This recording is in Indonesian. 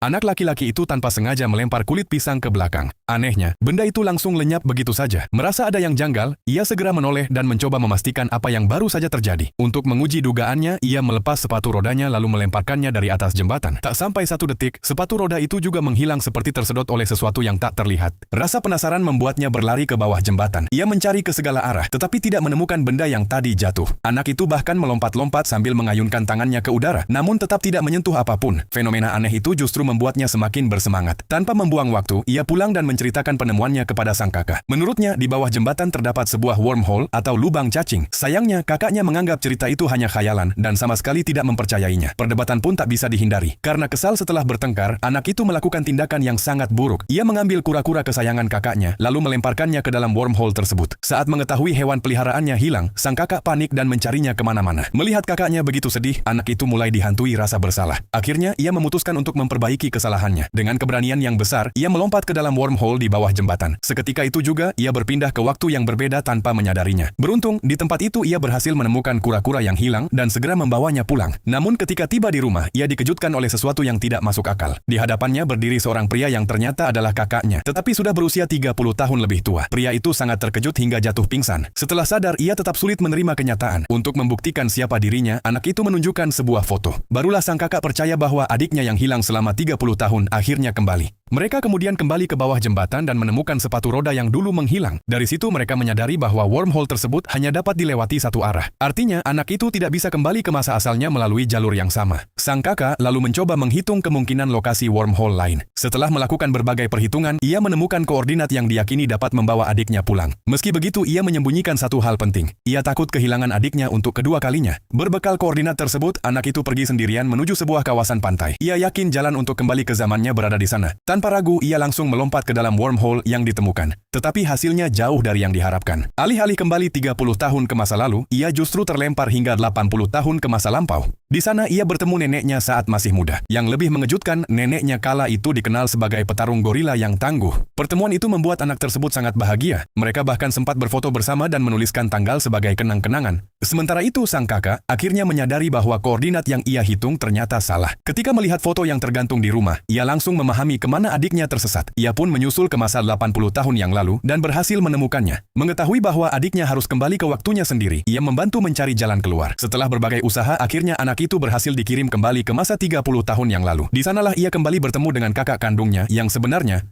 Anak laki-laki itu tanpa sengaja melempar kulit pisang ke belakang. Anehnya, benda itu langsung lenyap begitu saja. Merasa ada yang janggal, ia segera menoleh dan mencoba memastikan apa yang baru saja terjadi. Untuk menguji dugaannya, ia melepas sepatu rodanya lalu melemparkannya dari atas jembatan. Tak sampai 1 detik, sepatu roda itu juga menghilang seperti tersedot oleh sesuatu yang tak terlihat. Rasa penasaran membuatnya berlari ke bawah jembatan. Ia mencari ke segala arah, tetapi tidak menemukan benda yang tadi jatuh. Anak itu bahkan melompat-lompat sambil mengayunkan tangannya ke udara, namun tetap tidak menyentuh apapun. Fenomena aneh itu justru membuatnya semakin bersemangat. Tanpa membuang waktu, ia pulang dan menceritakan penemuannya kepada sang kakak. Menurutnya, di bawah jembatan terdapat sebuah wormhole atau lubang cacing. Sayangnya, kakaknya menganggap cerita itu hanya khayalan dan sama sekali tidak mempercayainya. Perdebatan pun tak bisa dihindari. Karena kesal setelah bertengkar, anak itu melakukan tindakan yang sangat buruk. Ia mengambil kura-kura kesayangan kakaknya, lalu melemparkannya ke dalam wormhole tersebut. Saat mengetahui hewan peliharaannya hilang, sang kakak panik dan mencarinya kemana-mana. Melihat kakaknya begitu sedih, anak itu mulai dihantui rasa bersalah. Akhirnya, ia memutuskan untuk memperbaiki kesalahannya. Dengan keberanian yang besar, ia melompat ke dalam wormhole di bawah jembatan. Seketika itu juga, ia berpindah ke waktu yang berbeda tanpa menyadarinya. Beruntung, di tempat itu ia berhasil menemukan kura-kura yang hilang dan segera membawanya pulang. Namun ketika tiba di rumah, ia dikejutkan oleh sesuatu yang tidak masuk akal. Di hadapannya berdiri seorang pria yang ternyata adalah kakaknya, tetapi sudah berusia 30 tahun lebih tua. Pria itu sangat terkejut hingga jatuh pingsan. Setelah sadar, ia tetap sulit menerima kenyataan. Untuk membuktikan siapa dirinya, anak itu menunjukkan sebuah foto. Barulah sang kakak percaya bahwa adiknya yang hilang selama 30 tahun akhirnya kembali. Mereka kemudian kembali ke bawah jembatan dan menemukan sepatu roda yang dulu menghilang. Dari situ mereka menyadari bahwa wormhole tersebut hanya dapat dilewati satu arah. Artinya, anak itu tidak bisa kembali ke masa asalnya melalui jalur yang sama. Sang kakak lalu mencoba menghitung kemungkinan lokasi wormhole lain. Setelah melakukan berbagai perhitungan, ia menemukan koordinat yang diyakini dapat membawa adiknya pulang. Meski begitu, ia menyembunyikan satu hal penting. Ia takut kehilangan adiknya untuk kedua kalinya. Berbekal koordinat tersebut, anak itu pergi sendirian menuju sebuah kawasan pantai. Ia yakin jalan untuk kembali ke zamannya berada di sana. Tanpa ragu, ia langsung melompat ke dalam wormhole yang ditemukan. Tetapi hasilnya jauh dari yang diharapkan. Alih-alih kembali 30 tahun ke masa lalu, ia justru terlempar hingga 80 tahun ke masa lampau. Di sana ia bertemu neneknya saat masih muda. Yang lebih mengejutkan, neneknya kala itu dikenal sebagai petarung gorila yang tangguh. Pertemuan itu membuat anak tersebut sangat bahagia. Mereka bahkan sempat berfoto bersama dan menuliskan tanggal sebagai kenang-kenangan. Sementara itu, sang kakak akhirnya menyadari bahwa koordinat yang ia hitung ternyata salah. Ketika melihat foto yang tergantung di rumah, ia langsung memahami kemana adiknya tersesat. Ia pun menyusul ke masa 80 tahun yang lalu dan berhasil menemukannya. Mengetahui bahwa adiknya harus kembali ke waktunya sendiri, ia membantu mencari jalan keluar. Setelah berbagai usaha, akhirnya anak itu berhasil dikirim kembali ke masa 30 tahun yang lalu. Di sanalah ia kembali bertemu dengan kakak kandungnya yang sebenarnya